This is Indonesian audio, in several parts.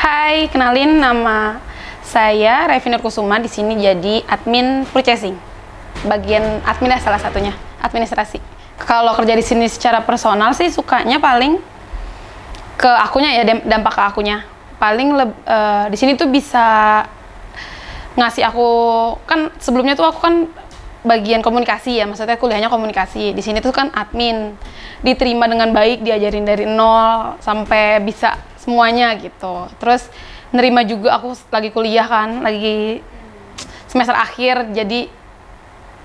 Hai, kenalin nama saya Revi Nurkusuma. Di sini jadi admin purchasing. Bagian admin salah satunya, administrasi. Kalau kerja di sini secara personal sih sukanya paling ke akunya ya, dampak ke akunya. Paling di sini tuh bisa ngasih aku, kan sebelumnya tuh aku kan bagian komunikasi ya, maksudnya kuliahnya komunikasi. Di sini tuh kan admin, diterima dengan baik, diajarin dari nol sampai bisa semuanya gitu. Terus nerima juga, aku lagi kuliah kan, lagi semester akhir, jadi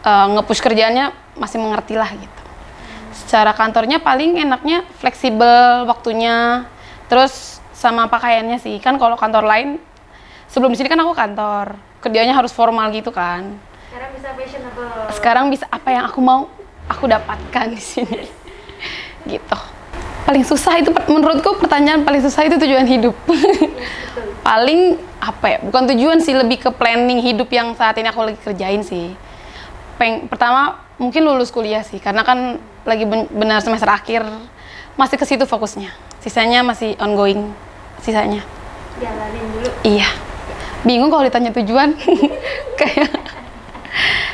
nge-push kerjaannya masih mengerti lah gitu. Secara kantornya paling enaknya fleksibel waktunya, terus sama pakaiannya sih. Kan kalau kantor lain, sebelum di sini kan aku kantor, kerjanya harus formal gitu kan. Sekarang bisa fashionable. Sekarang bisa apa yang aku mau, aku dapatkan di sini. Gitu. Paling susah itu, menurutku pertanyaan paling susah itu tujuan hidup. Paling apa ya, bukan tujuan sih, lebih ke planning hidup yang saat ini aku lagi kerjain sih. Pertama mungkin lulus kuliah sih, karena kan lagi benar semester akhir, masih ke situ fokusnya. Sisanya masih ongoing, sisanya. Jalanin dulu. Iya. Bingung kalau ditanya tujuan. Kayak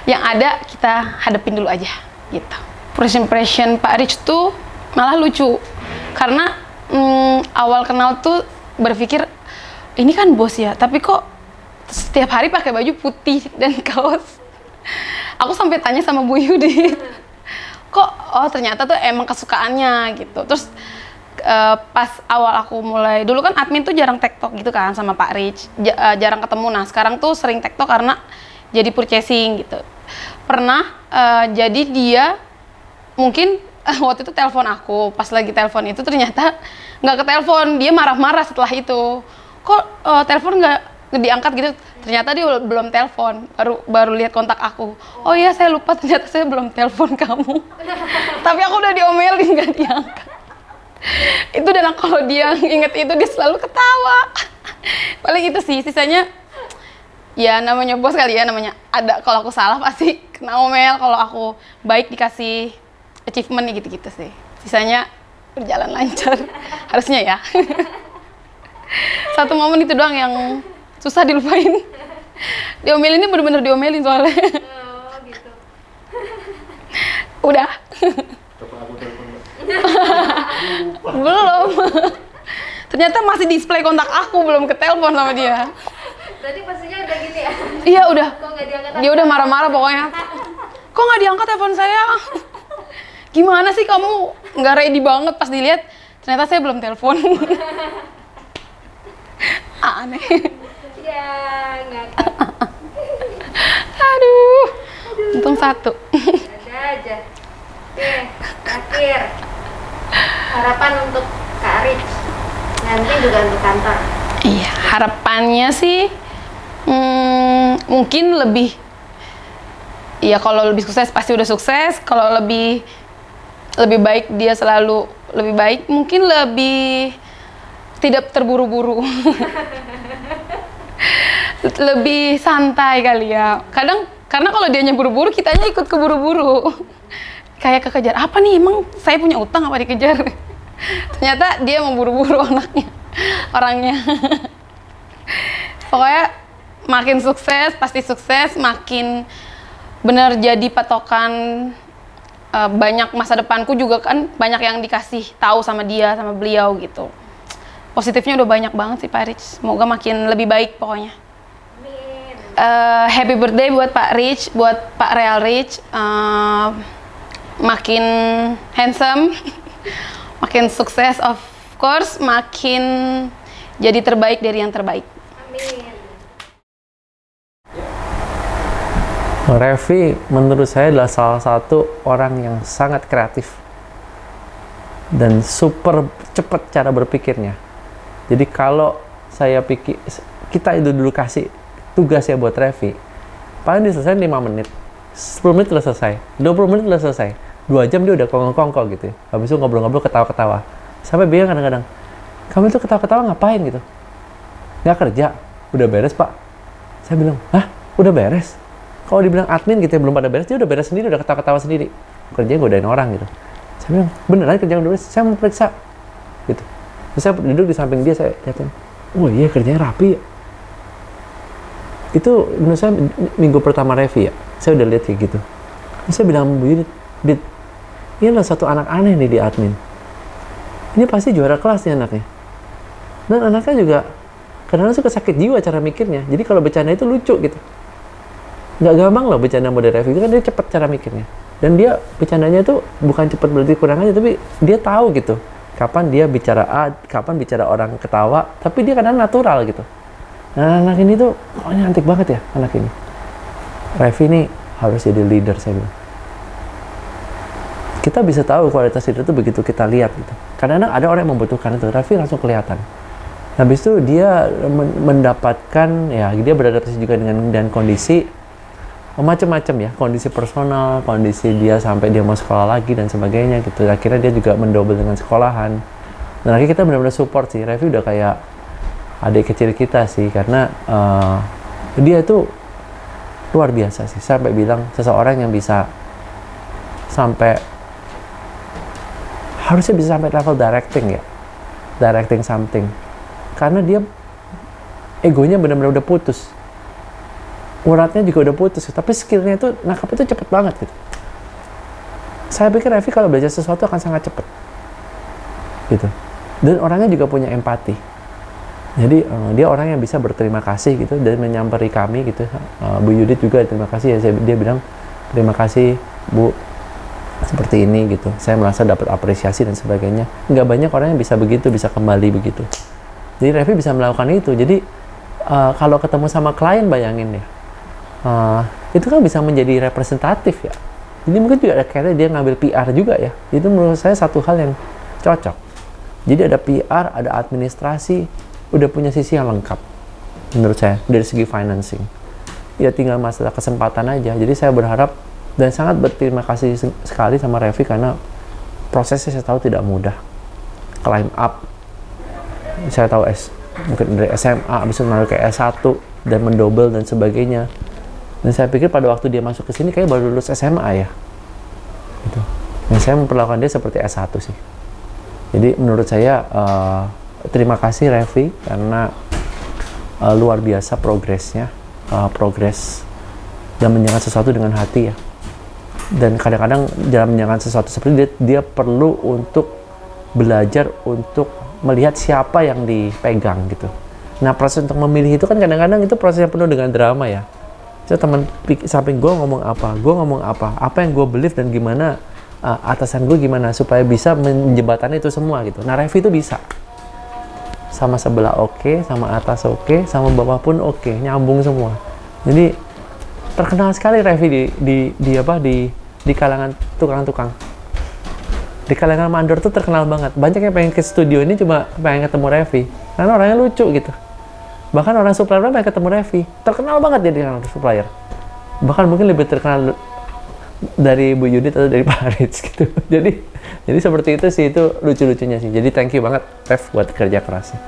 yang ada kita hadapin dulu aja gitu. First impression Pak Rich tuh malah lucu. Karena awal kenal tuh berpikir ini kan bos ya, tapi kok setiap hari pakai baju putih dan kaos. Aku sampai tanya sama Bu Yudi, kok ternyata tuh emang kesukaannya gitu. Terus pas awal aku mulai, dulu kan admin tuh jarang tektok gitu kan sama Pak Rich, jarang ketemu. Nah sekarang tuh sering tektok karena jadi purchasing gitu. Pernah jadi dia mungkin waktu itu telepon aku, pas lagi telepon itu ternyata nggak ketelepon, dia marah-marah setelah itu. Kok telepon nggak diangkat gitu? Ternyata dia belum telepon, baru lihat kontak aku. Oh iya saya lupa, ternyata saya belum telepon kamu. Tapi aku udah diomelin nggak diangkat. Itu, dan kalau dia inget itu dia selalu ketawa. Paling itu sih, sisanya ya namanya bos kali ya, namanya ada, kalau aku salah pasti kena omel, kalau aku baik dikasih achievement gitu-gitu sih. Sisanya berjalan lancar. Harusnya ya. Satu momen itu doang yang susah dilupain. Diomelin, ini bener-bener diomelin soalnya. Oh gitu. Udah. Belum. Ternyata masih display kontak aku, belum ketelepon sama dia. Berarti pastinya udah gini ya? Iya udah. Kok nggak diangkat? Dia udah marah-marah pokoknya. Kok nggak diangkat telepon saya? Gimana sih kamu nggak ready banget, pas dilihat ternyata saya belum telepon. Aneh. Ya ngakak. Aduh. Untung satu. Ada aja. Oke, terakhir. Harapan untuk Kak Rich. Nanti juga untuk kantor. Iya, harapannya sih mungkin lebih, ya kalau lebih sukses pasti udah sukses. Kalau lebih baik, dia selalu lebih baik. Mungkin lebih tidak terburu-buru. Lebih santai kali ya. Kadang karena kalau dianya buru-buru, kitanya ikut keburu-buru. Kayak kekejar, apa nih, emang saya punya utang apa dikejar? Ternyata dia mau buru-buru orangnya. Pokoknya makin sukses, pasti sukses, makin benar jadi patokan. Banyak masa depanku juga kan, banyak yang dikasih tahu sama dia, sama beliau gitu. Positifnya udah banyak banget sih Pak Rich. Semoga makin lebih baik pokoknya. Amin. Happy birthday buat Pak Rich, buat Pak Real Rich. Makin handsome, makin sukses of course, makin jadi terbaik dari yang terbaik. Amin. Revi menurut saya adalah salah satu orang yang sangat kreatif dan super cepat cara berpikirnya. Jadi kalau saya pikir, kita itu dulu kasih tugas ya buat Revi, paling diselesaikan 5 menit, 10 menit udah selesai, 20 menit udah selesai, 2 jam dia udah kongko-kongko gitu. Habis itu ngobrol-ngobrol, ketawa-ketawa. Sampai bingung kadang-kadang, kamu itu ketawa-ketawa ngapain gitu? Nggak kerja? Udah beres Pak? Saya bilang, hah? Udah beres? Kalau dibilang admin gitu ya, belum pada beres, dia udah beres sendiri, udah ketawa-ketawa sendiri. Kerjanya godain orang gitu. Saya bilang, beneran kerjaan udah beres? Saya mau periksa. Gitu. Terus saya duduk di samping dia, saya liatin. oh iya kerjanya rapi ya. Itu menurut saya minggu pertama Revi ya, saya udah lihat kayak gitu. Terus saya bilang Bu Yudit, Dit, ini adalah satu anak aneh nih di admin. Ini pasti juara kelas nih anaknya. Dan anaknya juga kadang-kadang suka sakit jiwa cara mikirnya. Jadi kalau bercanda itu lucu gitu. Nggak gampang loh bercanda model Revi, itu kan dia cepet cara mikirnya. Dan dia bercandanya itu bukan cepet berarti kurang aja, tapi dia tahu gitu. Kapan dia bicara A, kapan bicara orang ketawa, tapi dia kadang natural gitu. Nah anak ini tuh, oh ini antik banget ya anak ini. Revi ini harus jadi leader saya bilang. Kita bisa tahu kualitas leader itu begitu kita lihat gitu. Kadang-kadang ada orang yang membutuhkan itu, Revi langsung kelihatan. Habis itu dia mendapatkan, ya dia beradaptasi juga dengan kondisi macam-macam ya, kondisi personal, kondisi dia sampai dia mau sekolah lagi dan sebagainya gitu. Akhirnya dia juga mendouble dengan sekolahan. Dan akhirnya kita benar-benar support sih. Revi udah kayak adik kecil kita sih, karena dia itu luar biasa sih. Sampai bilang seseorang yang bisa sampai harusnya bisa sampai level directing ya, directing something, karena dia egonya benar-benar udah putus, uratnya juga udah putus, tapi skillnya itu nangkap itu cepet banget gitu. Saya pikir Revi kalau belajar sesuatu akan sangat cepet gitu, dan orangnya juga punya empati. Jadi dia orang yang bisa berterima kasih gitu dan menyamperi kami gitu. Bu Yudit juga terima kasih ya, dia bilang terima kasih Bu seperti ini gitu. Saya merasa dapat apresiasi dan sebagainya. Nggak banyak orang yang bisa begitu, bisa kembali begitu. Jadi Revi bisa melakukan itu. Jadi kalau ketemu sama klien bayangin ya, itu kan bisa menjadi representatif ya. Jadi mungkin juga ada kayaknya dia ngambil PR juga ya. Itu menurut saya satu hal yang cocok. Jadi ada PR, ada administrasi, udah punya sisi yang lengkap menurut saya dari segi financing. Ya tinggal masalah kesempatan aja. Jadi saya berharap dan sangat berterima kasih sekali sama Revi karena prosesnya saya tahu tidak mudah. Climb up, saya tahu mungkin dari SMA habis itu naik ke S1 dan mendouble dan sebagainya. Dan saya pikir pada waktu dia masuk ke sini kayak baru lulus SMA ya. Gitu. Dan saya memperlakukan dia seperti S1 sih. Jadi menurut saya terima kasih Revi karena luar biasa progresnya, progres dan menjalankan sesuatu dengan hati ya. Dan kadang-kadang dalam menjalankan sesuatu seperti dia perlu untuk belajar untuk melihat siapa yang dipegang gitu. Nah proses untuk memilih itu kan kadang-kadang itu proses yang penuh dengan drama ya. So teman samping gue ngomong apa yang gue believe dan gimana atasan gue gimana supaya bisa menjembatani itu semua gitu. Nah Revi itu bisa. Sama sebelah oke, sama atas oke, sama bawah pun oke, nyambung semua. Jadi terkenal sekali Revi di kalangan tukang-tukang. Di kalangan mandor tuh terkenal banget. Banyak yang pengen ke studio ini cuma pengen ketemu Revi. Karena orangnya lucu gitu. Bahkan orang supplier pengen ketemu Revi. Terkenal banget dia di kalangan supplier. Bahkan mungkin lebih terkenal dari Bu Yudit atau dari Pak Haritz gitu. Jadi seperti itu sih, itu lucu-lucunya sih. Jadi thank you banget Rev buat kerja kerasnya.